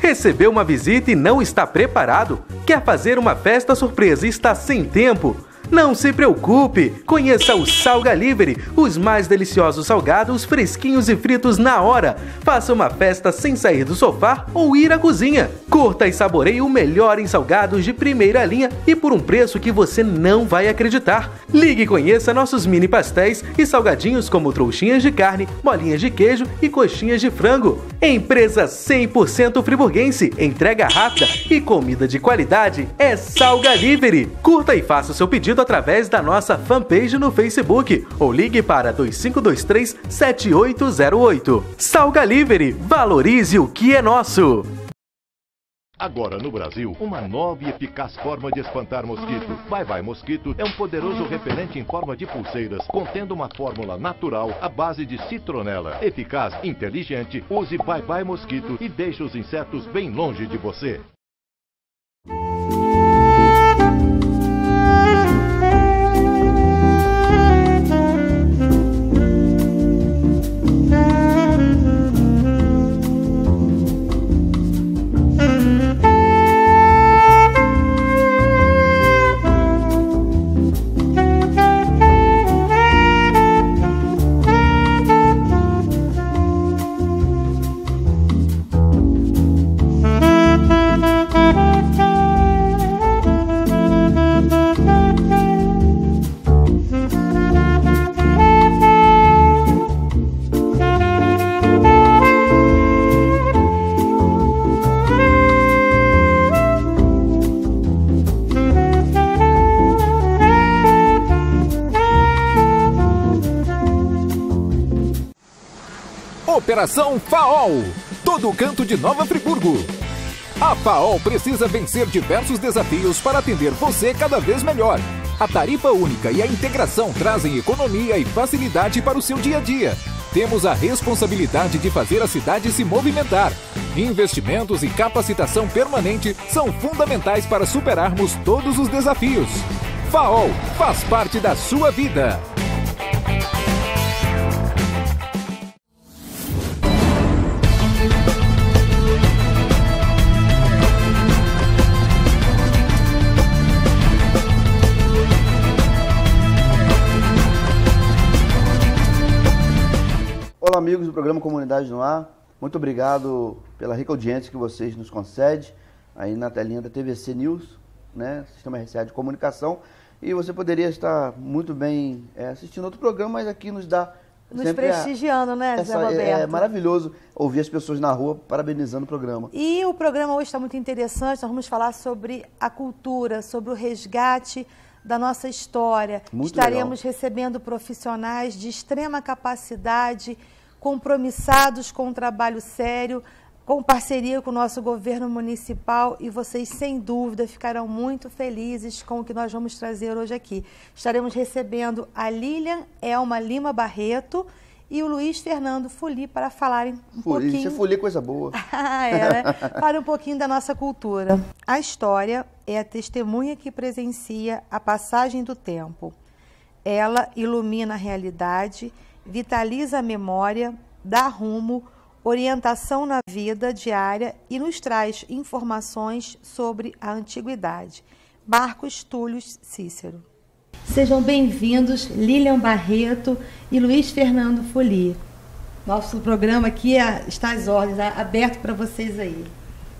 Recebeu uma visita e não está preparado? Quer fazer uma festa surpresa e está sem tempo? Não se preocupe! Conheça o Salgalivery, os mais deliciosos salgados fresquinhos e fritos na hora. Faça uma festa sem sair do sofá ou ir à cozinha. Curta e saboreie o melhor em salgados de primeira linha e por um preço que você não vai acreditar. Ligue e conheça nossos mini pastéis e salgadinhos como trouxinhas de carne, bolinhas de queijo e coxinhas de frango. Empresa 100% friburguense, entrega rápida e comida de qualidade é Salgalivery. Curta e faça o seu pedido através da nossa fanpage no Facebook ou ligue para 2523-7808. Salgalivery, valorize o que é nosso! Agora no Brasil, uma nova e eficaz forma de espantar mosquito. Bye Bye Mosquito é um poderoso repelente em forma de pulseiras, contendo uma fórmula natural à base de citronela. Eficaz, inteligente, use Bye Bye Mosquito e deixe os insetos bem longe de você. Operação FAOL, todo canto de Nova Friburgo. A FAOL precisa vencer diversos desafios para atender você cada vez melhor. A tarifa única e a integração trazem economia e facilidade para o seu dia a dia. Temos a responsabilidade de fazer a cidade se movimentar. Investimentos e capacitação permanente são fundamentais para superarmos todos os desafios. FAOL faz parte da sua vida. Olá amigos do programa Comunidade no Ar, muito obrigado pela rica audiência que vocês nos concedem aí na telinha da TVC News, né, Sistema RCA de Comunicação, e você poderia estar muito bem assistindo outro programa, mas aqui nos dá nos prestigiando, né, Zé Roberto? É maravilhoso ouvir as pessoas na rua parabenizando o programa. E o programa hoje está muito interessante, nós vamos falar sobre a cultura, sobre o resgate da nossa história. Estaremos recebendo profissionais de extrema capacidade, compromissados com um trabalho sério, com parceria com o nosso governo municipal, e vocês, sem dúvida, ficarão muito felizes com o que nós vamos trazer hoje aqui. Estaremos recebendo a Lilian Elma Lima Barreto e o Luiz Fernando Fuli para falarem um pouquinho... Isso é Fuli, coisa boa. Né? Para um pouquinho da nossa cultura. A história é a testemunha que presencia a passagem do tempo. Ela ilumina a realidade, vitaliza a memória, dá rumo, orientação na vida diária e nos traz informações sobre a antiguidade. Marcos Túlio Cícero. Sejam bem-vindos, Lilian Barreto e Luiz Fernando Fuli. Nosso programa aqui está às ordens, aberto para vocês aí.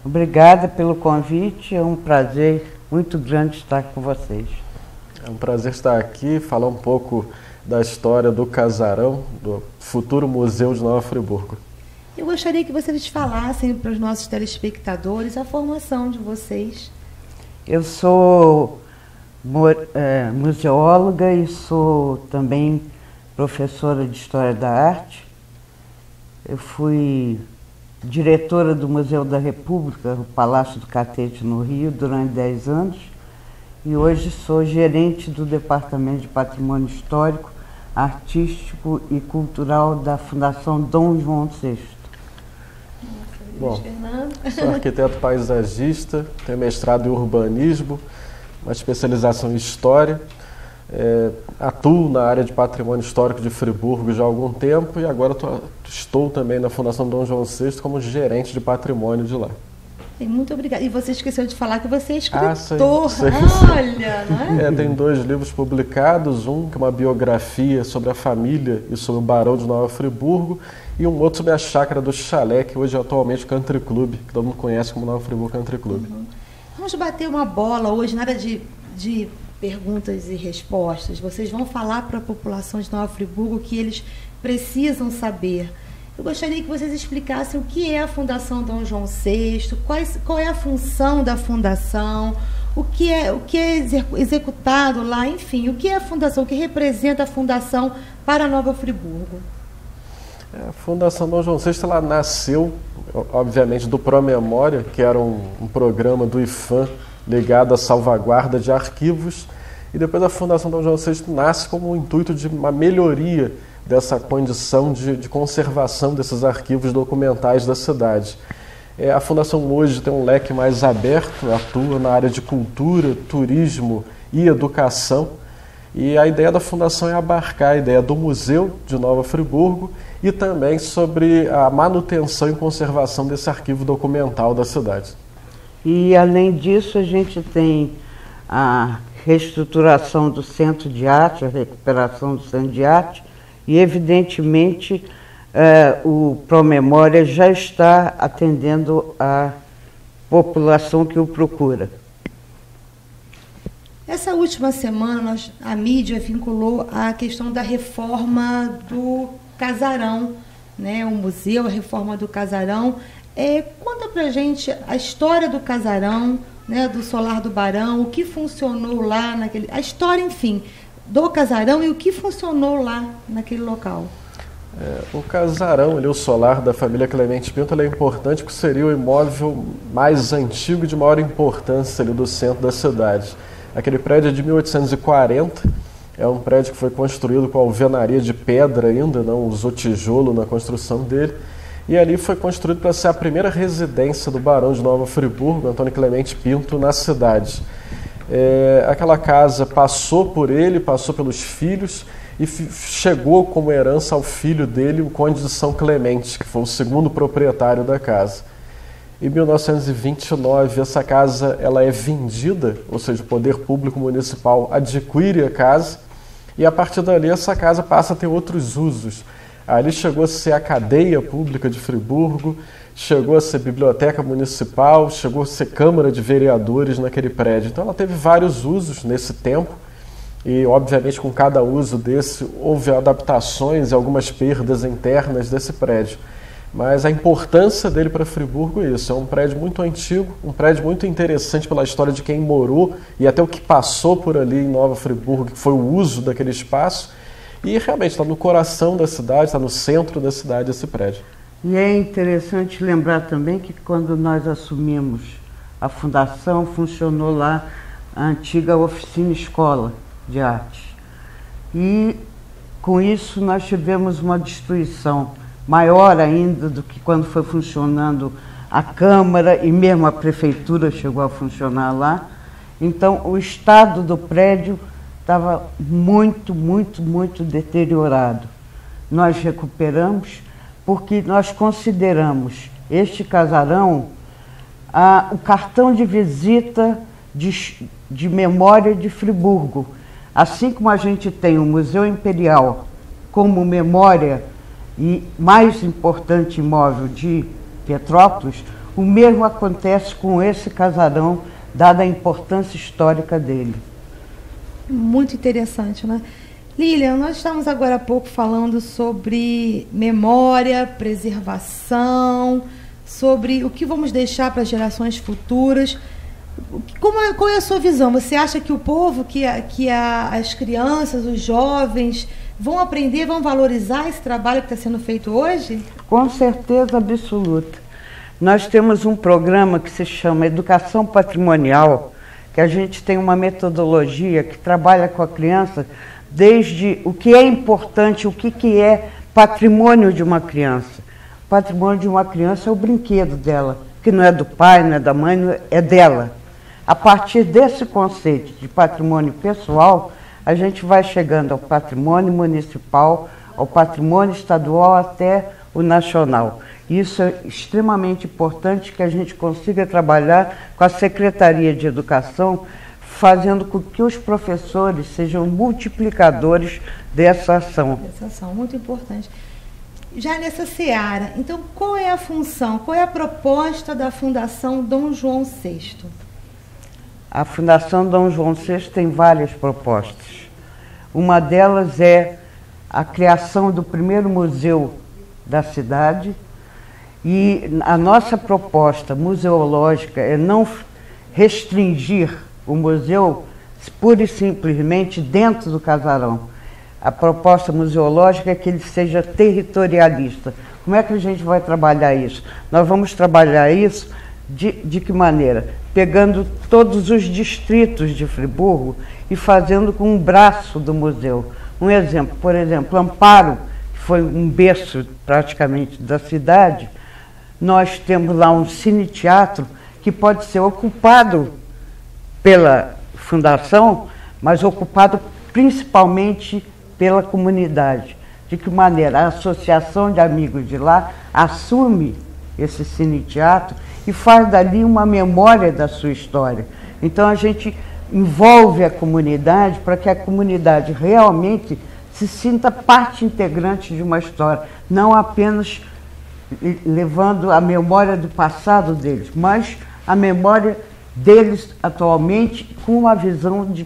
Obrigada pelo convite, é um prazer muito grande estar com vocês. É um prazer estar aqui, falar um pouco da história do Casarão, do futuro Museu de Nova Friburgo. Eu gostaria que vocês falassem para os nossos telespectadores a formação de vocês. Eu sou museóloga e sou também professora de História da Arte. Eu fui diretora do Museu da República, o Palácio do Catete, no Rio, durante 10 anos. E hoje sou gerente do Departamento de Patrimônio Histórico, Artístico e Cultural da Fundação Dom João VI. Bom, sou arquiteto paisagista, tenho mestrado em urbanismo, uma especialização em história, atuo na área de patrimônio histórico de Friburgo já há algum tempo e agora estou também na Fundação Dom João VI como gerente de patrimônio de lá. Muito obrigada. E você esqueceu de falar que você é escritor. Sim. Olha, não é? Tem 2 livros publicados, um que é uma biografia sobre a família e sobre o Barão de Nova Friburgo, e um outro sobre a Chácara do Chalé, que hoje é atualmente o Country Club, que todo mundo conhece como Nova Friburgo Country Club. Vamos bater uma bola hoje, nada de perguntas e respostas. Vocês vão falar para a população de Nova Friburgo o que eles precisam saber. Eu gostaria que vocês explicassem o que é a Fundação Dom João VI, qual é a função da fundação, o que é executado lá, enfim, o que é a fundação, o que representa a fundação para Nova Friburgo. A Fundação Dom João VI ela nasceu, obviamente, do Promemória, que era um programa do IFAM ligado à salvaguarda de arquivos, e depois a Fundação Dom João VI nasce como o intuito de uma melhoria dessa condição de conservação desses arquivos documentais da cidade. A Fundação hoje tem um leque mais aberto, atua na área de cultura, turismo e educação, e a ideia da Fundação é abarcar a ideia do Museu de Nova Friburgo e também sobre a manutenção e conservação desse arquivo documental da cidade. E, além disso, a gente tem a reestruturação do Centro de Arte, a recuperação do Centro de Arte, e, evidentemente, o Promemória já está atendendo a população que o procura. Essa última semana, a mídia vinculou a questão da reforma do Casarão, né? O museu, a reforma do Casarão. Conta pra gente a história do Casarão, né? Do Solar do Barão, o que funcionou lá a história, enfim, do Casarão e o que funcionou lá naquele local. O Casarão, o solar da família Clemente Pinto, é importante porque seria o imóvel mais antigo e de maior importância ali do centro da cidade. Aquele prédio é de 1840, é um prédio que foi construído com alvenaria de pedra ainda, não usou tijolo na construção dele, e ali foi construído para ser a primeira residência do Barão de Nova Friburgo, Antônio Clemente Pinto, na cidade. Aquela casa passou por ele, passou pelos filhos e chegou como herança ao filho dele, o Conde de São Clemente, que foi o segundo proprietário da casa. Em 1929, essa casa ela é vendida, ou seja, o poder público municipal adquire a casa e, a partir dali, essa casa passa a ter outros usos. Ali chegou a ser a cadeia pública de Friburgo, chegou a ser biblioteca municipal, chegou a ser Câmara de Vereadores naquele prédio. Então, ela teve vários usos nesse tempo e, obviamente, com cada uso desse, houve adaptações e algumas perdas internas desse prédio. Mas a importância dele para Friburgo é isso, é um prédio muito antigo, um prédio muito interessante pela história de quem morou e até o que passou por ali em Nova Friburgo, que foi o uso daquele espaço, e realmente está no coração da cidade, está no centro da cidade esse prédio. E é interessante lembrar também que quando nós assumimos a fundação, funcionou lá a antiga oficina escola de arte. E com isso nós tivemos uma destruição maior ainda do que quando foi funcionando a Câmara e mesmo a Prefeitura chegou a funcionar lá. Então, o estado do prédio estava muito, muito, muito deteriorado. Nós recuperamos porque nós consideramos este casarão o cartão de visita de memória de Friburgo. Assim como a gente tem o Museu Imperial como memória e mais importante imóvel de Petrópolis, o mesmo acontece com esse casarão, dada a importância histórica dele. Muito interessante, né? Lilian, nós estamos agora há pouco falando sobre memória, preservação, sobre o que vamos deixar para as gerações futuras. Qual é a sua visão? Você acha que o povo, as crianças, os jovens vão aprender, vão valorizar esse trabalho que está sendo feito hoje? Com certeza absoluta. Nós temos um programa que se chama Educação Patrimonial, que a gente tem uma metodologia que trabalha com a criança desde o que é importante, o que é patrimônio de uma criança. O patrimônio de uma criança é o brinquedo dela, que não é do pai, não é da mãe, é dela. A partir desse conceito de patrimônio pessoal, a gente vai chegando ao patrimônio municipal, ao patrimônio estadual até o nacional. Isso é extremamente importante que a gente consiga trabalhar com a Secretaria de Educação, fazendo com que os professores sejam multiplicadores dessa ação. Essa ação, muito importante. Já nessa seara, então, qual é a função, qual é a proposta da Fundação Dom João VI? A Fundação Dom João VI tem várias propostas. Uma delas é a criação do primeiro museu da cidade, e a nossa proposta museológica é não restringir o museu pura e simplesmente dentro do casarão. A proposta museológica é que ele seja territorialista. Como é que a gente vai trabalhar isso? Nós vamos trabalhar isso de que maneira? Pegando todos os distritos de Friburgo e fazendo com um braço do museu. Um exemplo, por exemplo, Amparo, que foi um berço praticamente da cidade, nós temos lá um cine-teatro que pode ser ocupado pela fundação, mas ocupado principalmente pela comunidade. De que maneira? A associação de amigos de lá assume esse cine-teatro e faz dali uma memória da sua história. Então a gente envolve a comunidade para que a comunidade realmente se sinta parte integrante de uma história, não apenas levando a memória do passado deles, mas a memória deles atualmente com uma visão de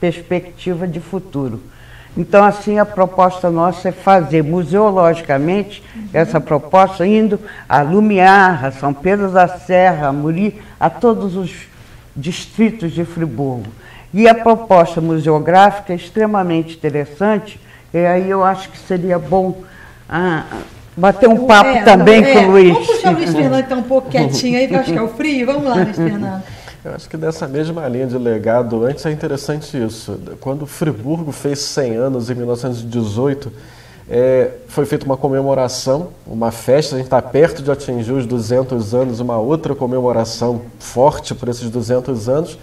perspectiva de futuro. Então, assim, a proposta nossa é fazer museologicamente essa proposta, indo a Lumiar, a São Pedro da Serra, a Muri, a todos os distritos de Friburgo. E a proposta museográfica é extremamente interessante, e aí eu acho que seria bom bater um papo também com o Luiz. Vamos puxar o Luiz Fernando, que está um pouco quietinho aí, porque eu acho que é o frio. Vamos lá, Luiz Fernando. Eu acho que dessa mesma linha de legado, antes é interessante isso. Quando Friburgo fez 100 anos, em 1918, foi feita uma comemoração, uma festa, a gente está perto de atingir os 200 anos, uma outra comemoração forte por esses 200 anos.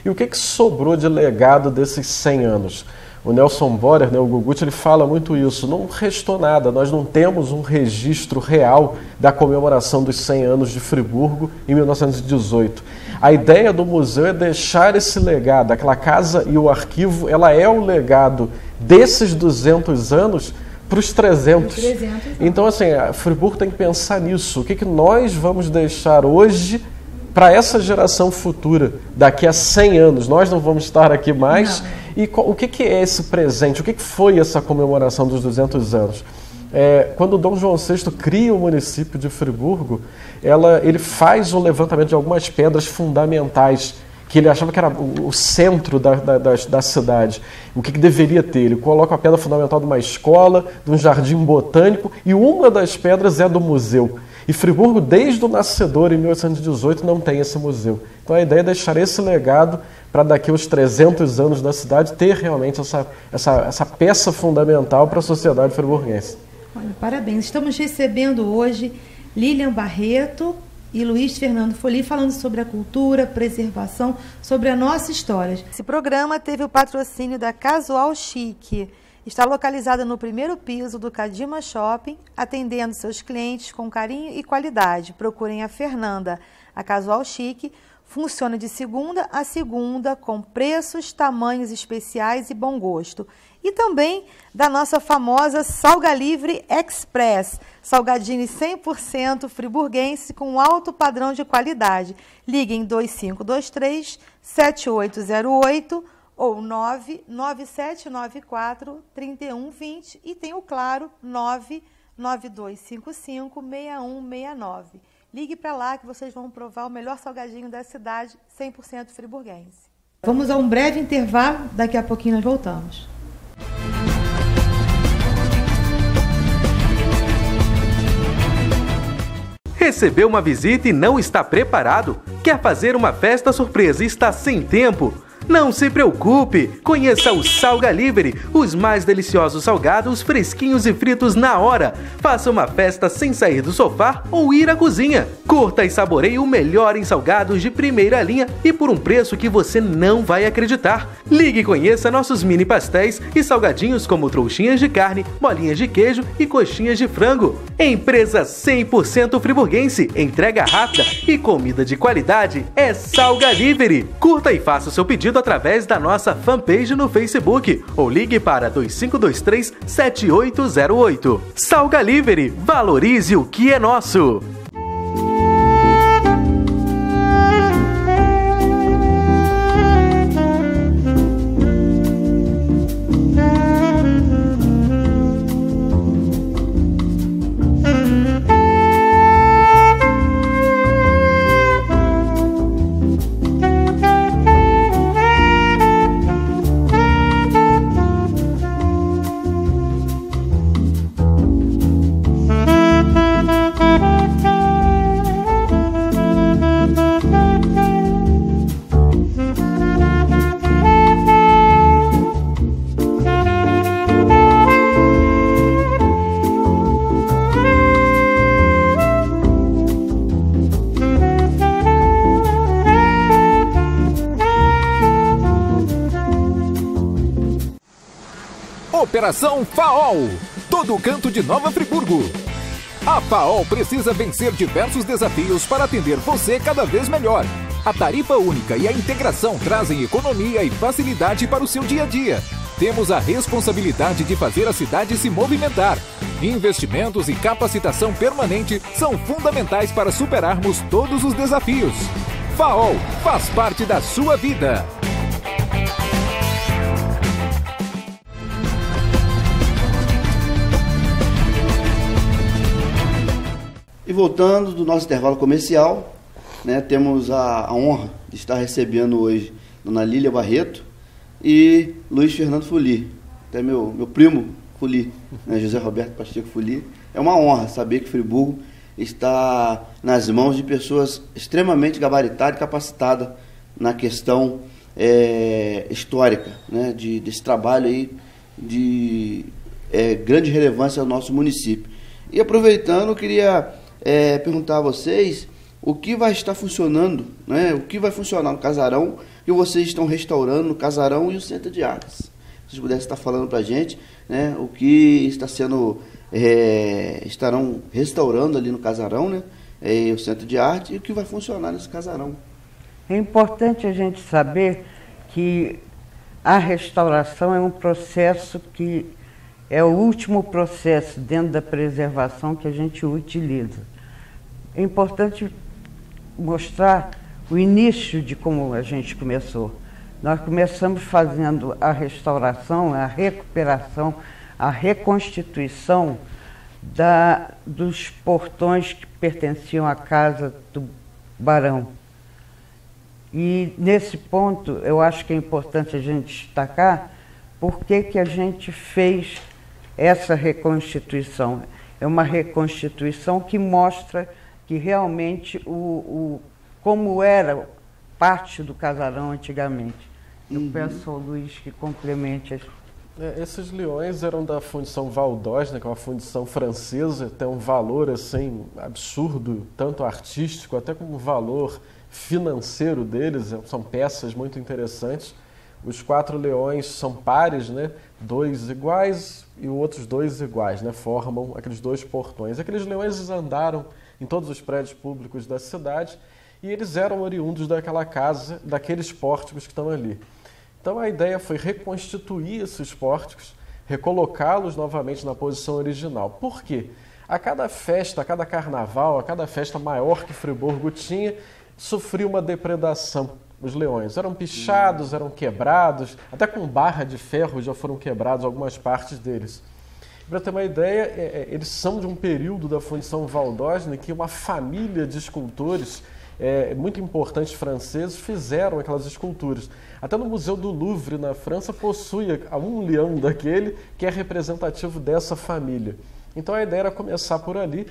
E o que sobrou de legado desses 100 anos? O Nelson Borer, o Gugut, ele fala muito isso. Não restou nada, nós não temos um registro real da comemoração dos 100 anos de Friburgo em 1918. A ideia do museu é deixar esse legado, aquela casa e o arquivo, ela é o legado desses 200 anos para os 300. Então, assim, a Friburgo tem que pensar nisso. O que nós vamos deixar hoje para essa geração futura, daqui a 100 anos? Nós não vamos estar aqui mais. Não. E o que é esse presente? O que foi essa comemoração dos 200 anos? Quando Dom João VI cria o município de Friburgo, ele faz o levantamento de algumas pedras fundamentais, que ele achava que era o centro da cidade. O que deveria ter? Ele coloca a pedra fundamental de uma escola, de um jardim botânico, e uma das pedras é do museu. E Friburgo, desde o nascedor, em 1818, não tem esse museu. Então a ideia é deixar esse legado para daqui aos 300 anos da cidade ter realmente essa peça fundamental para a sociedade friburguense. Olha, parabéns. Estamos recebendo hoje Lilian Barreto e Luiz Fernando Foli falando sobre a cultura, preservação, sobre a nossa história. Esse programa teve o patrocínio da Casual Chique. Está localizada no primeiro piso do Cadima Shopping, atendendo seus clientes com carinho e qualidade. Procurem a Fernanda. A Casual Chique funciona de segunda a segunda, com preços, tamanhos especiais e bom gosto. E também da nossa famosa Salgalivre Express, salgadinho 100% friburguense com alto padrão de qualidade. Ligue em 2523-7808 ou 99794-3120 e tem o claro 99255-6169. Ligue para lá que vocês vão provar o melhor salgadinho da cidade, 100% friburguense. Vamos a um breve intervalo, daqui a pouquinho nós voltamos. Recebeu uma visita e não está preparado? Quer fazer uma festa surpresa e está sem tempo? Não se preocupe, conheça o Salgalivery, os mais deliciosos salgados fresquinhos e fritos na hora. Faça uma festa sem sair do sofá ou ir à cozinha. Curta e saboreie o melhor em salgados de primeira linha e por um preço que você não vai acreditar. Ligue e conheça nossos mini pastéis e salgadinhos como trouxinhas de carne, bolinhas de queijo e coxinhas de frango. Empresa 100% friburguense, entrega rápida e comida de qualidade é Salgalivery. Curta e faça o seu pedido através da nossa fanpage no Facebook ou ligue para 2523-7808. Salgalivery, valorize o que é nosso! Operação FAOL, todo canto de Nova Friburgo. A FAOL precisa vencer diversos desafios para atender você cada vez melhor. A tarifa única e a integração trazem economia e facilidade para o seu dia a dia. Temos a responsabilidade de fazer a cidade se movimentar. Investimentos e capacitação permanente são fundamentais para superarmos todos os desafios. FAOL faz parte da sua vida. E voltando do nosso intervalo comercial, né, temos a honra de estar recebendo hoje Dona Lília Barreto e Luiz Fernando Fuli, até meu primo Fuli, né, José Roberto Pacheco Fuli. É uma honra saber que Friburgo está nas mãos de pessoas extremamente gabaritadas e capacitadas na questão histórica, né, desse trabalho aí de grande relevância ao nosso município. E aproveitando, eu queria perguntar a vocês o que vai estar funcionando, né? O que vai funcionar no casarão que vocês estão restaurando no casarão e o Centro de Artes. Se vocês pudessem estar falando para a gente, né, o que está sendo estarão restaurando ali no casarão, né, o Centro de Arte, e o que vai funcionar nesse casarão. É importante a gente saber que a restauração é um processo que é o último processo dentro da preservação que a gente utiliza. É importante mostrar o início de como a gente começou. Nós começamos fazendo a restauração, a recuperação, a reconstituição dos portões que pertenciam à casa do barão. E nesse ponto, eu acho que é importante a gente destacar por que a gente fez essa reconstituição. É uma reconstituição que mostra que realmente como era parte do casarão antigamente. Eu peço ao Luiz que complemente. Esses leões eram da fundição Valdós, né, que é uma fundição francesa, tem um valor assim absurdo, tanto artístico até como valor financeiro deles, são peças muito interessantes. Os 4 leões são pares, né, 2 iguais e outros 2 iguais, né, formam aqueles 2 portões. Aqueles leões andaram em todos os prédios públicos da cidade e eles eram oriundos daquela casa, daqueles pórticos que estão ali. Então a ideia foi reconstituir esses pórticos, recolocá-los novamente na posição original. Por quê? A cada festa, a cada carnaval, a cada festa maior que Friburgo tinha, sofria uma depredação. Os leões eram pichados, eram quebrados, até com barra de ferro já foram quebrados algumas partes deles. Para ter uma ideia, eles são de um período da fundição Valdós, né, que uma família de escultores muito importantes franceses fizeram aquelas esculturas. Até no Museu do Louvre, na França, possui um leão daquele que é representativo dessa família. Então a ideia era começar por ali,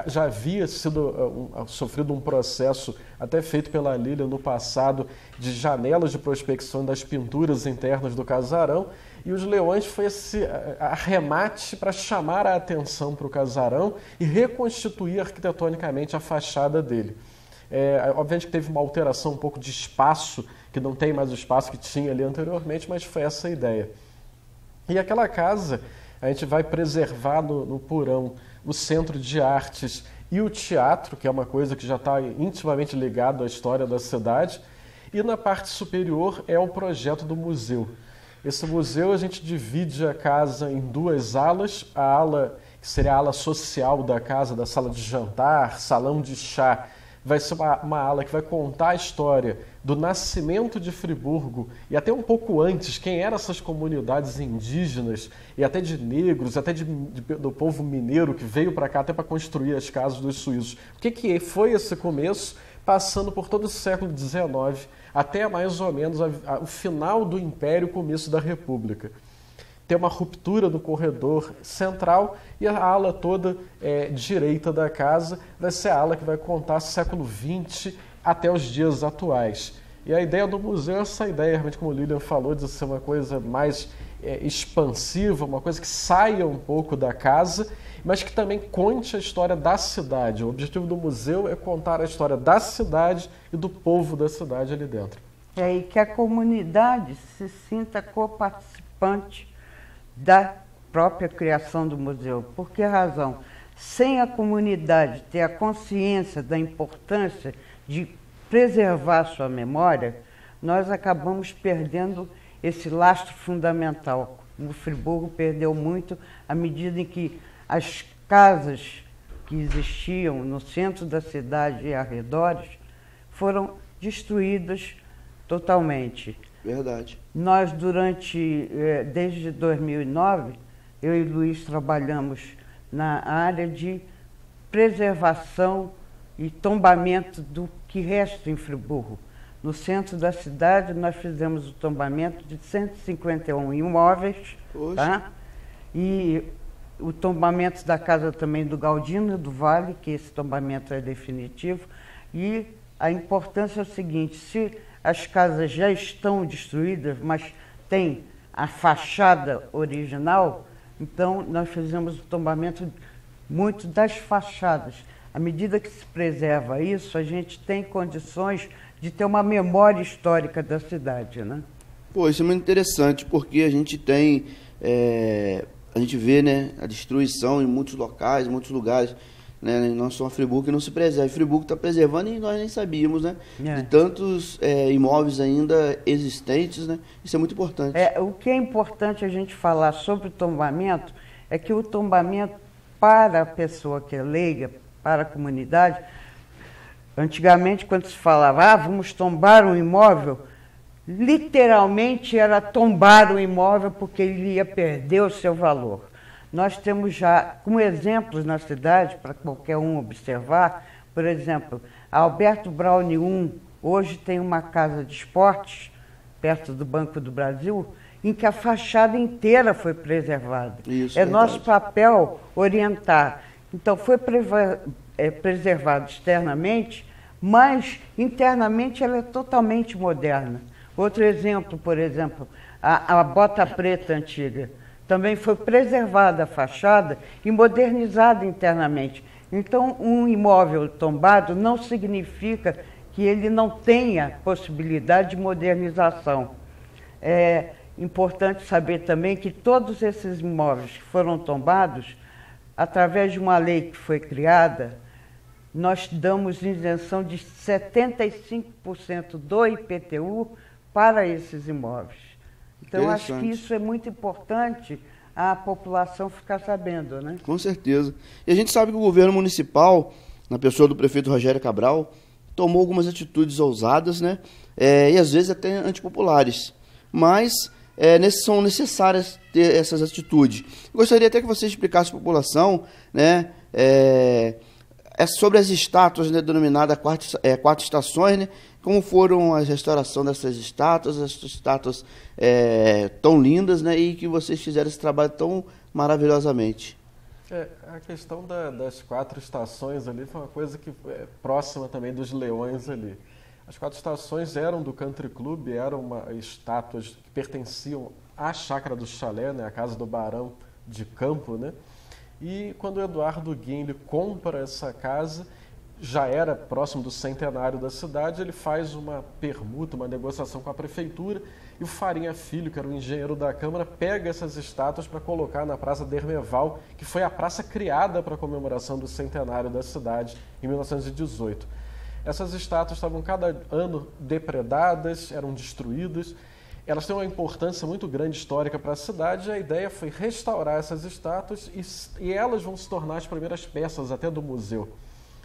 já havia sido sofrido um processo até feito pela Lília no passado de janelas de prospecção das pinturas internas do casarão, e os leões foi esse arremate para chamar a atenção para o casarão e reconstituir arquitetonicamente a fachada dele. Obviamente que teve uma alteração um pouco de espaço, que não tem mais o espaço que tinha ali anteriormente, mas foi essa a ideia. E aquela casa, a gente vai preservar no porão o Centro de Artes e o teatro, que é uma coisa que já está intimamente ligado à história da cidade, e na parte superior é o projeto do museu. Esse museu a gente divide a casa em duas alas, a ala que seria a ala social da casa, da sala de jantar, salão de chá, vai ser uma ala que vai contar a história do nascimento de Friburgo e até um pouco antes, quem eram essas comunidades indígenas e até de negros, até do povo mineiro que veio para cá até para construir as casas dos suíços. O que foi esse começo, passando por todo o século XIX até mais ou menos o final do Império, começo da República. Tem uma ruptura no corredor central e a ala toda direita da casa vai ser a ala que vai contar século XX até os dias atuais. E a ideia do museu é essa ideia, realmente, como o Lilian falou, de ser uma coisa mais expansiva, uma coisa que saia um pouco da casa, mas que também conte a história da cidade. O objetivo do museu é contar a história da cidade e do povo da cidade ali dentro. E que a comunidade se sinta coparticipante da própria criação do museu. Por que razão? Sem a comunidade ter a consciência da importância de preservar sua memória, nós acabamos perdendo esse lastro fundamental. O Friburgo perdeu muito à medida em que as casas que existiam no centro da cidade e arredores foram destruídas totalmente. Verdade. Nós, desde 2009, eu e Luiz trabalhamos na área de preservação e tombamento do que resta em Friburgo. No centro da cidade, nós fizemos o tombamento de 151 imóveis, tá? E o tombamento da casa também do Galdino do Vale, que esse tombamento é definitivo. E a importância é o seguinte: se as casas já estão destruídas, mas tem a fachada original, então nós fizemos o tombamento muito das fachadas. À medida que se preserva isso, a gente tem condições de ter uma memória histórica da cidade, né? Pô, isso é muito interessante, porque a gente tem, a gente vê, né, a destruição em muitos locais, em muitos lugares, né? Nós somos Friburgo que não se preserva. Friburgo está preservando e nós nem sabíamos, né? De tantos imóveis ainda existentes, né? Isso é muito importante. O que é importante a gente falar sobre o tombamento é que o tombamento, para a pessoa que é leiga, para a comunidade, antigamente, quando se falava, vamos tombar um imóvel, literalmente era tombar o imóvel porque ele ia perder o seu valor. Nós temos já, como exemplos na cidade, para qualquer um observar, por exemplo, a Alberto Braune 1 hoje tem uma casa de esportes, perto do Banco do Brasil, em que a fachada inteira foi preservada. Isso, nosso papel orientar. Então, foi preservado externamente, mas internamente ela é totalmente moderna. Outro exemplo, por exemplo, a Bota Preta antiga. Também foi preservada a fachada e modernizada internamente. Então, um imóvel tombado não significa que ele não tenha possibilidade de modernização. É importante saber também que todos esses imóveis que foram tombados, através de uma lei que foi criada, nós damos isenção de 75% do IPTU para esses imóveis. Então, acho que isso é muito importante a população ficar sabendo, né? Com certeza. E a gente sabe que o governo municipal, na pessoa do prefeito Rogério Cabral, tomou algumas atitudes ousadas, né? E às vezes até antipopulares. Mas são necessárias ter essas atitudes. Eu gostaria até que você explicasse à população, né? Sobre as estátuas, né, denominadas quatro estações, né? Como foram a restauração dessas estátuas, tão lindas, né? E que vocês fizeram esse trabalho tão maravilhosamente. A questão das 4 estações ali foi uma coisa que é próxima também dos leões ali. As 4 estações eram do Country Club, eram estátuas que pertenciam à chácara do Chalé, né, a casa do Barão de Campo, né? E quando o Eduardo Guinle compra essa casa, já era próximo do centenário da cidade, ele faz uma permuta, uma negociação com a prefeitura, e o Farinha Filho, que era o engenheiro da Câmara, pega essas estátuas para colocar na Praça Dermeval, que foi a praça criada para a comemoração do centenário da cidade em 1918. Essas estátuas estavam cada ano depredadas, eram destruídas. Elas têm uma importância muito grande histórica para a cidade, e a ideia foi restaurar essas estátuas e elas vão se tornar as primeiras peças até do museu.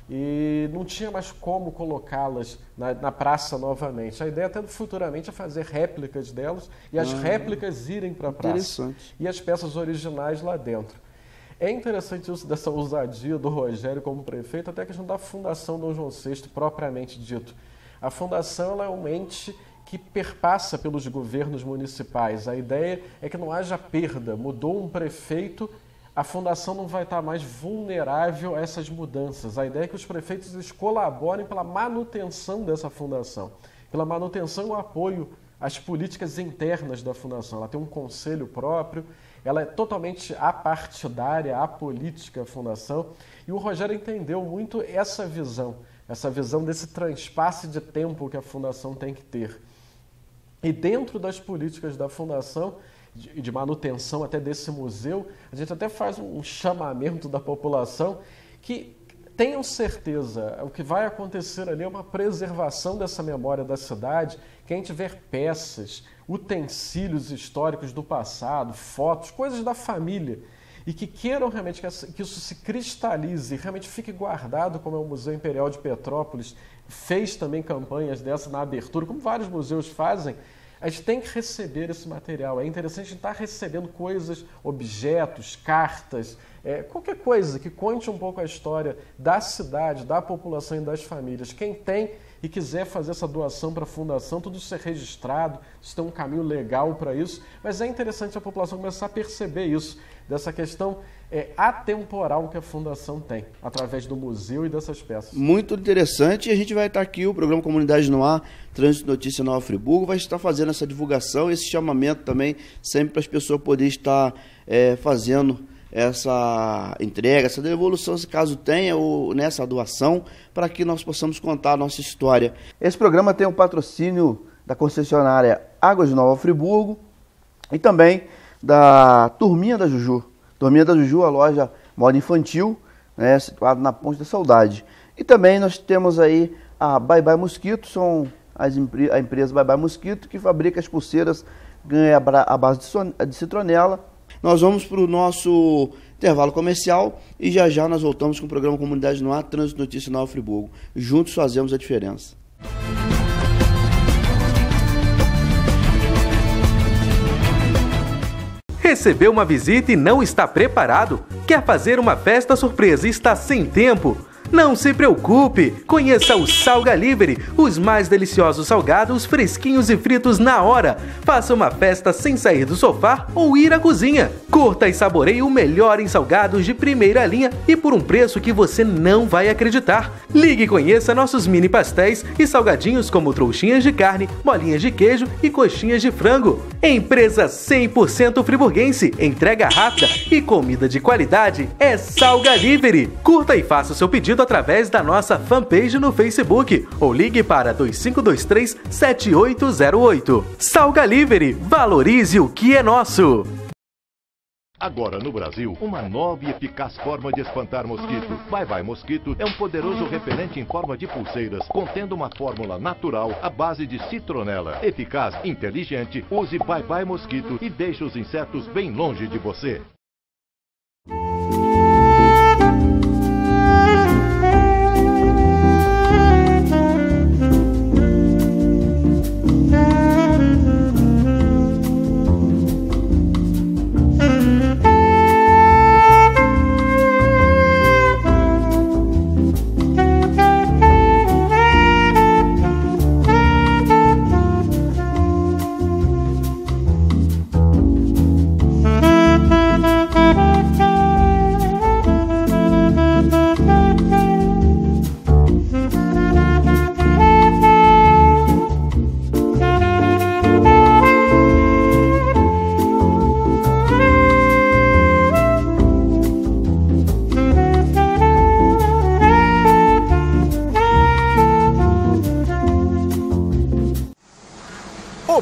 E não tinha mais como colocá-las na praça novamente. A ideia até futuramente é fazer réplicas delas e as réplicas irem para a praça. E as peças originais lá dentro. É interessante isso dessa ousadia do Rogério como prefeito, até a questão da Fundação Dom João VI propriamente dito. A fundação ela é um ente que perpassa pelos governos municipais. A ideia é que não haja perda. Mudou um prefeito, a fundação não vai estar mais vulnerável a essas mudanças. A ideia é que os prefeitos eles colaborem pela manutenção dessa fundação, pela manutenção e o apoio às políticas internas da fundação. Ela tem um conselho próprio, ela é totalmente apartidária, apolítica a fundação, e o Rogério entendeu muito essa visão desse transpasse de tempo que a fundação tem que ter. E dentro das políticas da fundação, de manutenção até desse museu, a gente até faz um chamamento da população que tenham certeza, o que vai acontecer ali é uma preservação dessa memória da cidade. Quem tiver peças, utensílios históricos do passado, fotos, coisas da família, e que queiram realmente que isso se cristalize e realmente fique guardado, como é o Museu Imperial de Petrópolis, fez também campanhas dessa na abertura, como vários museus fazem, a gente tem que receber esse material. É interessante a gente estar recebendo coisas, objetos, cartas, qualquer coisa que conte um pouco a história da cidade, da população e das famílias. Quem tem e quiser fazer essa doação para a fundação, tudo isso é registrado, isso tem um caminho legal para isso, mas é interessante a população começar a perceber isso, dessa questão atemporal que a fundação tem, através do museu e dessas peças. Muito interessante, e a gente vai estar aqui, o programa Comunidade no Ar, Trânsito Notícia Nova Friburgo, vai estar fazendo essa divulgação, esse chamamento também, sempre para as pessoas poderem estar fazendo essa entrega, essa devolução, se caso tenha, ou nessa doação, para que nós possamos contar a nossa história. Esse programa tem o patrocínio da concessionária Águas de Nova Friburgo e também da Turminha da Juju. Turminha da Juju, a loja moda infantil, né, situada na Ponte da Saudade. E também nós temos aí a Bye Bye Mosquito, são a empresa Bye Bye Mosquito, que fabrica as pulseiras à base de citronela. Nós vamos para o nosso intervalo comercial e já nós voltamos com o programa Comunidade no Ar, Trânsito Notícia Nova Friburgo. Juntos fazemos a diferença. Recebeu uma visita e não está preparado? Quer fazer uma festa surpresa e está sem tempo? Não se preocupe, conheça o Salgalivery, os mais deliciosos salgados fresquinhos e fritos na hora. Faça uma festa sem sair do sofá ou ir à cozinha. Curta e saboreie o melhor em salgados de primeira linha e por um preço que você não vai acreditar. Ligue e conheça nossos mini pastéis e salgadinhos como trouxinhas de carne, bolinhas de queijo e coxinhas de frango. Empresa 100% friburguense, entrega rápida e comida de qualidade é Salgalivery. Curta e faça o seu pedido através da nossa fanpage no Facebook ou ligue para 2523-7808. Salgalivery, valorize o que é nosso! Agora no Brasil, uma nova e eficaz forma de espantar mosquito. Bye Bye Mosquito é um poderoso repelente em forma de pulseiras, contendo uma fórmula natural à base de citronela. Eficaz, inteligente, use Bye Bye Mosquito e deixe os insetos bem longe de você.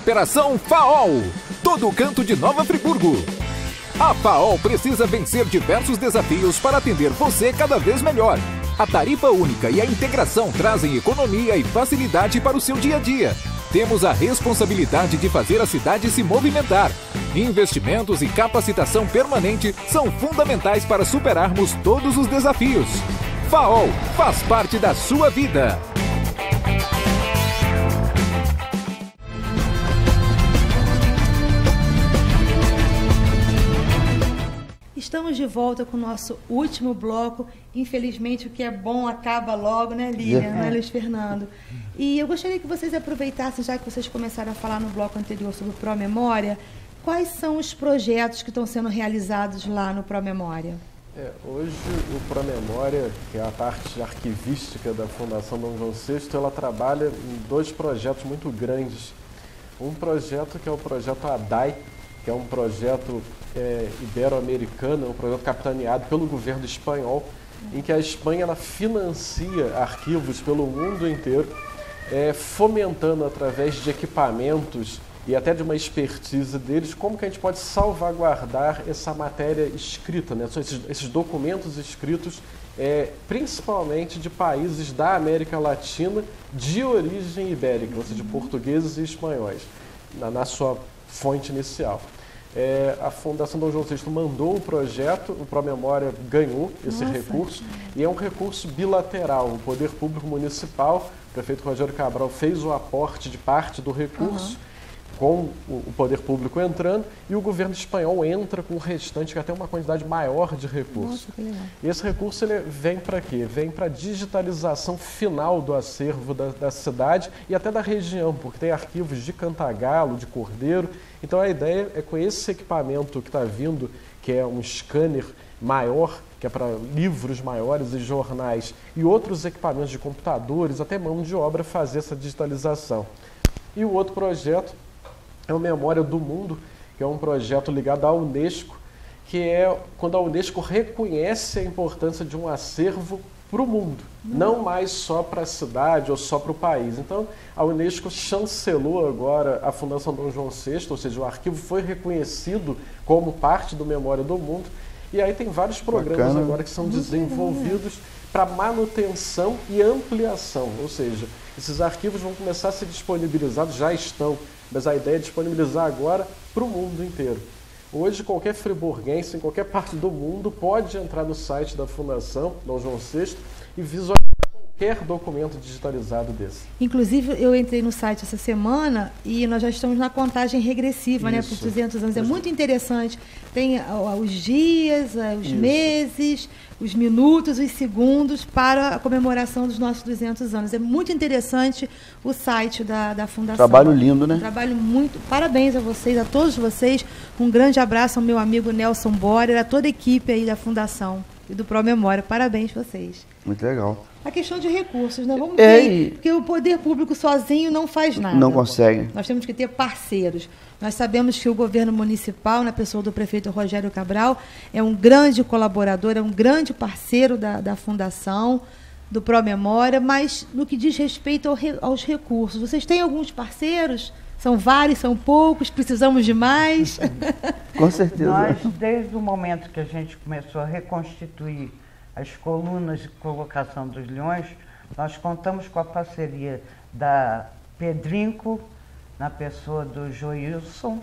Operação FAOL, todo canto de Nova Friburgo. A FAOL precisa vencer diversos desafios para atender você cada vez melhor. A tarifa única e a integração trazem economia e facilidade para o seu dia a dia. Temos a responsabilidade de fazer a cidade se movimentar. Investimentos e capacitação permanente são fundamentais para superarmos todos os desafios. FAOL faz parte da sua vida. Estamos de volta com o nosso último bloco. Infelizmente, o que é bom acaba logo, né, Lilian? Né, Luiz Fernando? E eu gostaria que vocês aproveitassem, já que vocês começaram a falar no bloco anterior sobre o Promemória, quais são os projetos que estão sendo realizados lá no Promemória? Hoje o Promemória, que é a parte arquivística da Fundação Dom João VI, ela trabalha em 2 projetos muito grandes. Um projeto que é o projeto ADAI, que é um projeto ibero-americano, um projeto capitaneado pelo governo espanhol, em que a Espanha ela financia arquivos pelo mundo inteiro, fomentando através de equipamentos e até de uma expertise deles, como que a gente pode salvaguardar essa matéria escrita, né? Esses documentos escritos, principalmente de países da América Latina de origem ibérica, ou seja, de portugueses e espanhóis, na sua fonte inicial. A Fundação Dom João VI mandou o projeto, o Promemória ganhou esse recurso, e é um recurso bilateral. O Poder Público Municipal, o prefeito Rogério Cabral, fez o aporte de parte do recurso, com o Poder Público entrando, e o governo espanhol entra com o restante, que até uma quantidade maior de recursos. E esse recurso ele vem para quê? Vem para a digitalização final do acervo da cidade e até da região, porque tem arquivos de Cantagalo, de Cordeiro. Então a ideia é com esse equipamento que está vindo, que é um scanner maior, que é para livros maiores e jornais, e outros equipamentos de computadores, até mão de obra, fazer essa digitalização. E o outro projeto é o Memória do Mundo, que é um projeto ligado à Unesco, que é quando a Unesco reconhece a importância de um acervo para o mundo, não mais só para a cidade ou só para o país. Então, a Unesco chancelou agora a Fundação Dom João VI, ou seja, o arquivo foi reconhecido como parte do Memória do Mundo, e aí tem vários programas agora que são desenvolvidos para manutenção e ampliação, ou seja, esses arquivos vão começar a ser disponibilizados, já estão, mas a ideia é disponibilizar agora para o mundo inteiro. Hoje, qualquer friburguense, em qualquer parte do mundo, pode entrar no site da Fundação Dom João VI e visualizar qualquer documento digitalizado desse. Inclusive, eu entrei no site essa semana e nós já estamos na contagem regressiva, né, por 200 anos. É muito interessante. Tem os dias, os meses, os minutos, os segundos para a comemoração dos nossos 200 anos. É muito interessante o site da Fundação. Trabalho lindo, né? Trabalho muito. Parabéns a vocês, a todos vocês. Um grande abraço ao meu amigo Nelson Borer, a toda a equipe aí da Fundação e do Promemória. Parabéns a vocês. Muito legal. A questão de recursos, né? Vamos ver, porque o poder público sozinho não faz nada. Não consegue. Nós temos que ter parceiros. Nós sabemos que o governo municipal, na pessoa do prefeito Rogério Cabral, é um grande colaborador, é um grande parceiro da Fundação, do Promemória, mas no que diz respeito aos recursos, vocês têm alguns parceiros? São vários, são poucos, precisamos de mais? Com certeza. Nós, desde o momento que a gente começou a reconstituir as colunas de colocação dos leões, nós contamos com a parceria da Pedrinco, na pessoa do Joilson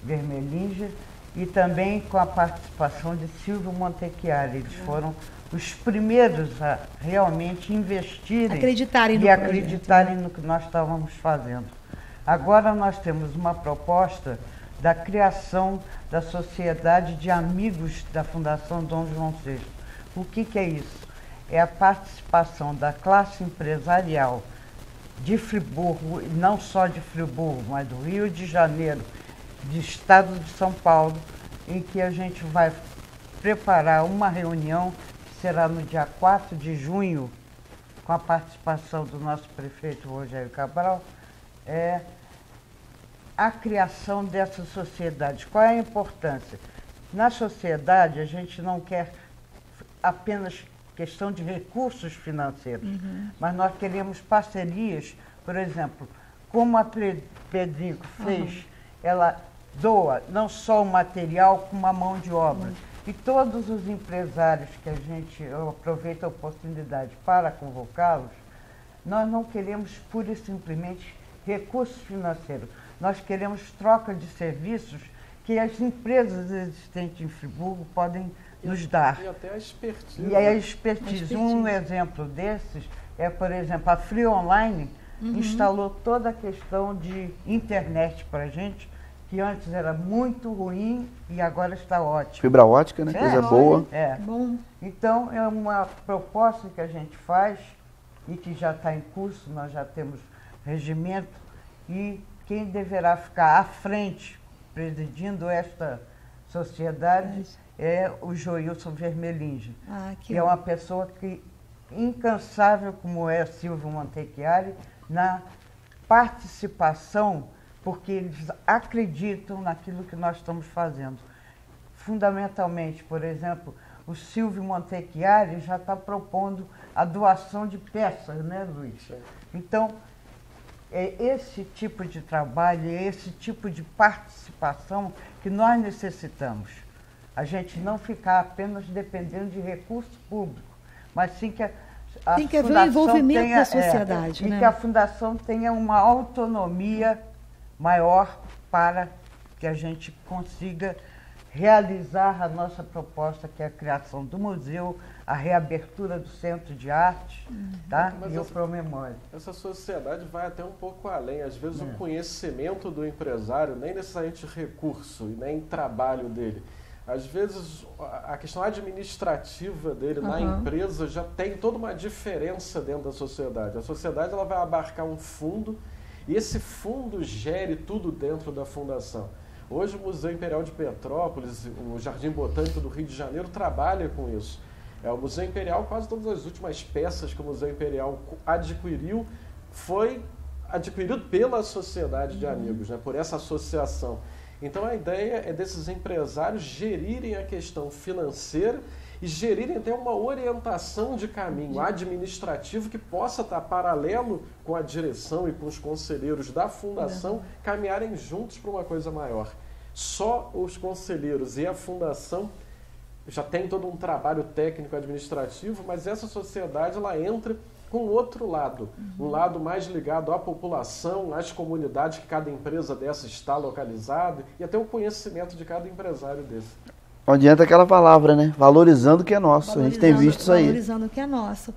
Vermelinger, e também com a participação de Silvio Montechiari. Eles foram os primeiros a realmente investirem e acreditarem no que nós estávamos fazendo. Agora nós temos uma proposta da criação da Sociedade de Amigos da Fundação Dom João VI. O que é isso? É a participação da classe empresarial de Friburgo, e não só de Friburgo, mas do Rio de Janeiro, do estado de São Paulo, em que a gente vai preparar uma reunião que será no dia 4 de junho, com a participação do nosso prefeito Rogério Cabral, a criação dessa sociedade. Qual é a importância? Na sociedade, a gente não quer apenas questão de recursos financeiros, mas nós queremos parcerias, por exemplo, como a Pedrinho fez, ela doa não só o material, como a mão de obra. E todos os empresários que eu aproveito a oportunidade para convocá-los, nós não queremos pura e simplesmente recursos financeiros. Nós queremos troca de serviços que as empresas existentes em Friburgo podem nos dar. E até a expertise. E a expertise. Um exemplo desses é, por exemplo, a Free Online instalou toda a questão de internet para a gente, que antes era muito ruim e agora está ótimo. Fibra ótica, né? Coisa boa. Bom. Então, é uma proposta que a gente faz e que já está em curso, nós já temos regimento, e quem deverá ficar à frente, presidindo esta sociedade, é o Joilson Vermelinge, que é uma pessoa que, incansável como é Silvio Montecchiari, na participação, porque eles acreditam naquilo que nós estamos fazendo. Fundamentalmente, por exemplo, o Silvio Montecchiari já está propondo a doação de peças, né, Luiz? Então, é esse tipo de trabalho, é esse tipo de participação que nós necessitamos. A gente não ficar apenas dependendo de recurso público, mas sim que tem que haver um envolvimento da sociedade, né? E que a Fundação tenha uma autonomia maior para que a gente consiga realizar a nossa proposta, que é a criação do museu, a reabertura do Centro de Arte, tá? E o Promemória. Essa sociedade vai até um pouco além. Às vezes o conhecimento do empresário, nem necessariamente recurso e nem trabalho dele. Às vezes a questão administrativa dele na empresa já tem toda uma diferença dentro da sociedade. A sociedade ela vai abarcar um fundo e esse fundo gere tudo dentro da fundação. Hoje o Museu Imperial de Petrópolis, o Jardim Botânico do Rio de Janeiro trabalha com isso. O Museu Imperial, quase todas as últimas peças que o Museu Imperial adquiriu foi adquirido pela sociedade de amigos, né, por essa associação. Então a ideia é desses empresários gerirem a questão financeira e gerirem até uma orientação de caminho administrativo que possa estar paralelo com a direção e com os conselheiros da fundação caminharem juntos para uma coisa maior. Só os conselheiros e a fundação já tem todo um trabalho técnico administrativo, mas essa sociedade ela entra com outro lado, um lado mais ligado à população, às comunidades que cada empresa dessa está localizada e até o conhecimento de cada empresário desse. Não adianta aquela palavra, né? Valorizando o que é nosso. A gente tem visto isso aí. Valorizando o que é nosso.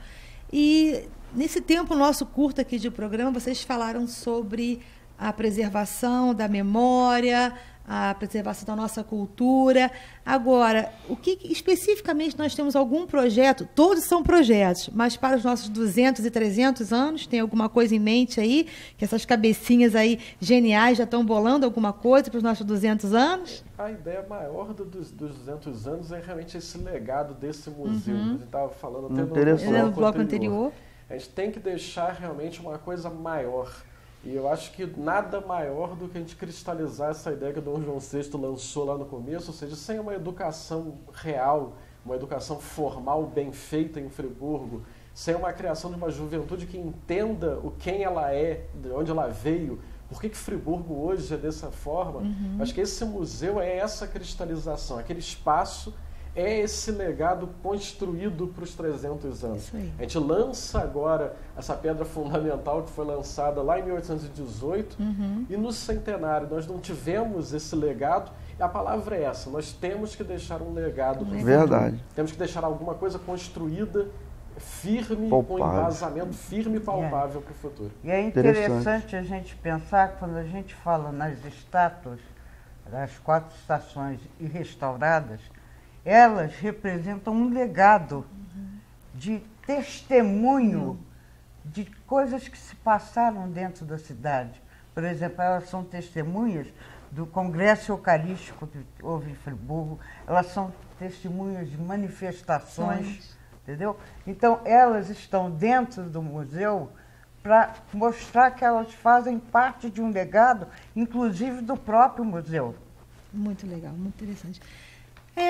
E nesse tempo nosso curto aqui de programa, vocês falaram sobre a preservação da memória, a preservação da nossa cultura. Agora, o que especificamente nós temos algum projeto? Todos são projetos, mas para os nossos 200 e 300 anos, tem alguma coisa em mente aí? Que essas cabecinhas aí geniais já estão bolando alguma coisa para os nossos 200 anos? A ideia maior dos 200 anos é realmente esse legado desse museu. A gente estava falando até no bloco anterior. A gente tem que deixar realmente uma coisa maior. E eu acho que nada maior do que a gente cristalizar essa ideia que o Dom João VI lançou lá no começo, ou seja, sem uma educação real, uma educação formal bem feita em Friburgo, sem uma criação de uma juventude que entenda quem ela é, de onde ela veio, por que Friburgo hoje é dessa forma. Acho que esse museu é essa cristalização, aquele espaço é esse legado construído para os 300 anos. A gente lança agora essa pedra fundamental que foi lançada lá em 1818 e no centenário nós não tivemos esse legado e a palavra é essa, nós temos que deixar um legado para o futuro. Temos que deixar alguma coisa construída, firme, com embasamento firme e palpável para o futuro. E é interessante a gente pensar, quando a gente fala nas estátuas, das 4 estações e restauradas, elas representam um legado de testemunho de coisas que se passaram dentro da cidade. Por exemplo, elas são testemunhas do Congresso Eucarístico que houve em Friburgo, elas são testemunhas de manifestações, entendeu? Então, elas estão dentro do museu para mostrar que elas fazem parte de um legado, inclusive do próprio museu. Muito legal, muito interessante.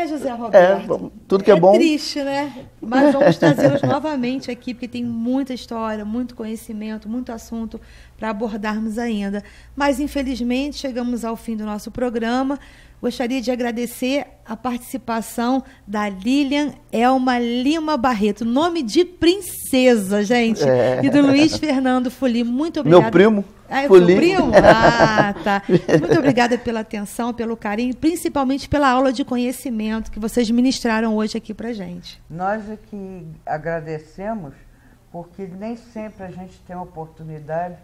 José Roberto. Tudo que é bom. É triste, né? Mas vamos trazê-los novamente aqui, porque tem muita história, muito conhecimento, muito assunto para abordarmos ainda. Mas, infelizmente, chegamos ao fim do nosso programa. Gostaria de agradecer a participação da Lilian Elma Lima Barreto, nome de princesa, gente, e do Luiz Fernando Fuli. Muito obrigada. Meu primo. Ah, é o seu primo? Ah, tá. Muito obrigada pela atenção, pelo carinho, principalmente pela aula de conhecimento que vocês ministraram hoje aqui pra gente. Nós aqui agradecemos, porque nem sempre a gente tem a oportunidade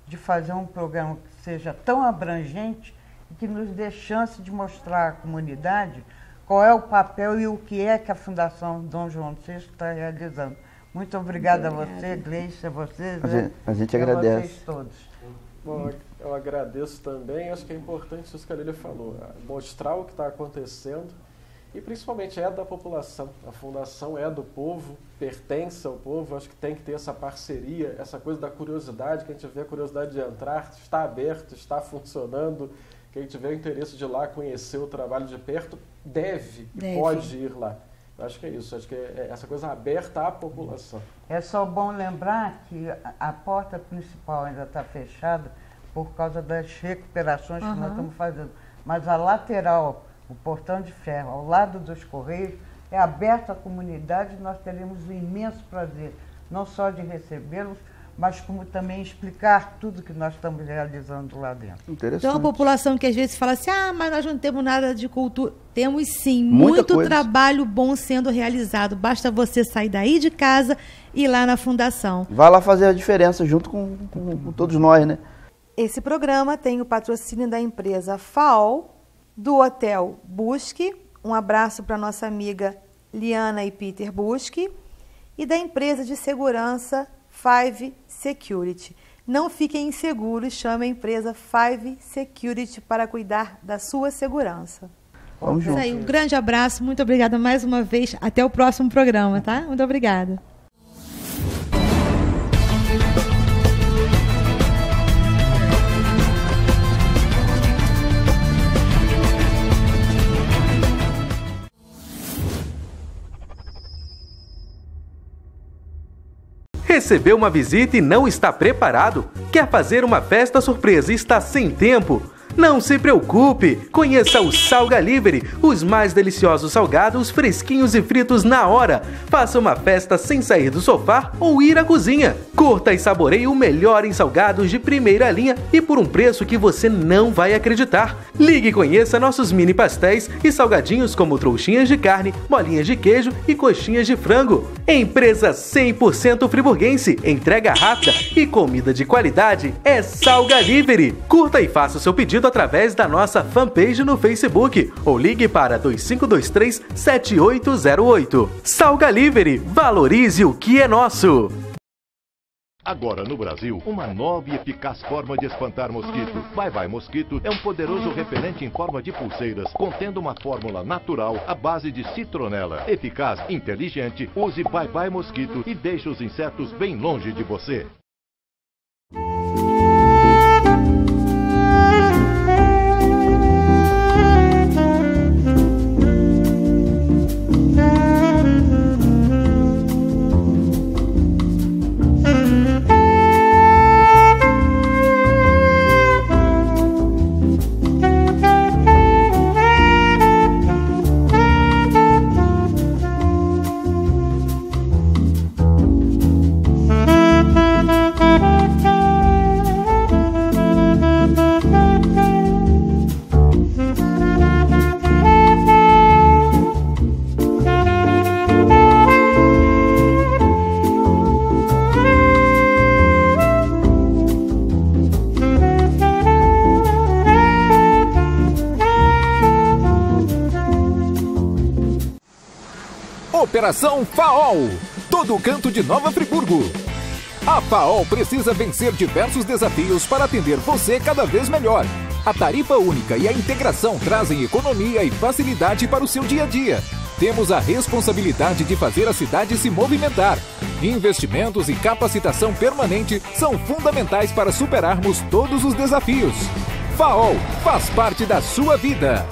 de fazer um programa que seja tão abrangente e que nos dê chance de mostrar à comunidade qual é o papel e o que é que a Fundação Dom João VI está realizando. Muito obrigada a você, Gleice, a vocês. A gente agradece. A vocês todos. Bom, eu agradeço também. Acho que é importante isso que a Lília falou, mostrar o que está acontecendo e principalmente é da população. A fundação é do povo, pertence ao povo. Acho que tem que ter essa parceria, essa coisa da curiosidade, que a gente vê a curiosidade de entrar, está aberto, está funcionando. Quem tiver interesse de ir lá conhecer o trabalho de perto, deve. E pode ir lá. Eu acho que é isso, acho que é essa coisa aberta à população. É só bom lembrar que a porta principal ainda está fechada por causa das recuperações que nós estamos fazendo. Mas a lateral, o portão de ferro, ao lado dos Correios, é aberto à comunidade e nós teremos um imenso prazer, não só de recebê-los, mas como também explicar tudo que nós estamos realizando lá dentro. Então, a população que às vezes fala assim, mas nós não temos nada de cultura. Temos sim, muito trabalho bom sendo realizado. Basta você sair daí de casa e ir lá na Fundação. Vai lá fazer a diferença junto com todos nós, né? Esse programa tem o patrocínio da empresa FAOL, do Hotel Busque, um abraço para nossa amiga Liana e Peter Busque, e da empresa de segurança Five Security. Não fiquem inseguros, chame a empresa Five Security para cuidar da sua segurança. Vamos juntos. Isso aí, um grande abraço, muito obrigada mais uma vez. Até o próximo programa, tá? Muito obrigada. Recebeu uma visita e não está preparado? Quer fazer uma festa surpresa e está sem tempo? Não se preocupe, conheça o Salgalivery, os mais deliciosos salgados fresquinhos e fritos na hora. Faça uma festa sem sair do sofá ou ir à cozinha. Curta e saboreie o melhor em salgados de primeira linha e por um preço que você não vai acreditar. Ligue e conheça nossos mini pastéis e salgadinhos como trouxinhas de carne, bolinhas de queijo e coxinhas de frango. Empresa 100% friburguense, entrega rápida e comida de qualidade é Salgalivery. Curta e faça o seu pedido através da nossa fanpage no Facebook ou ligue para 2523-7808. Salgalivery, valorize o que é nosso! Agora no Brasil, uma nova e eficaz forma de espantar mosquito. Vai Vai Mosquito é um poderoso repelente em forma de pulseiras, contendo uma fórmula natural à base de citronela. Eficaz, inteligente, use Vai Vai Mosquito e deixe os insetos bem longe de você. Operação FAOL, todo canto de Nova Friburgo. A FAOL precisa vencer diversos desafios para atender você cada vez melhor. A tarifa única e a integração trazem economia e facilidade para o seu dia a dia. Temos a responsabilidade de fazer a cidade se movimentar. Investimentos e capacitação permanente são fundamentais para superarmos todos os desafios. FAOL faz parte da sua vida.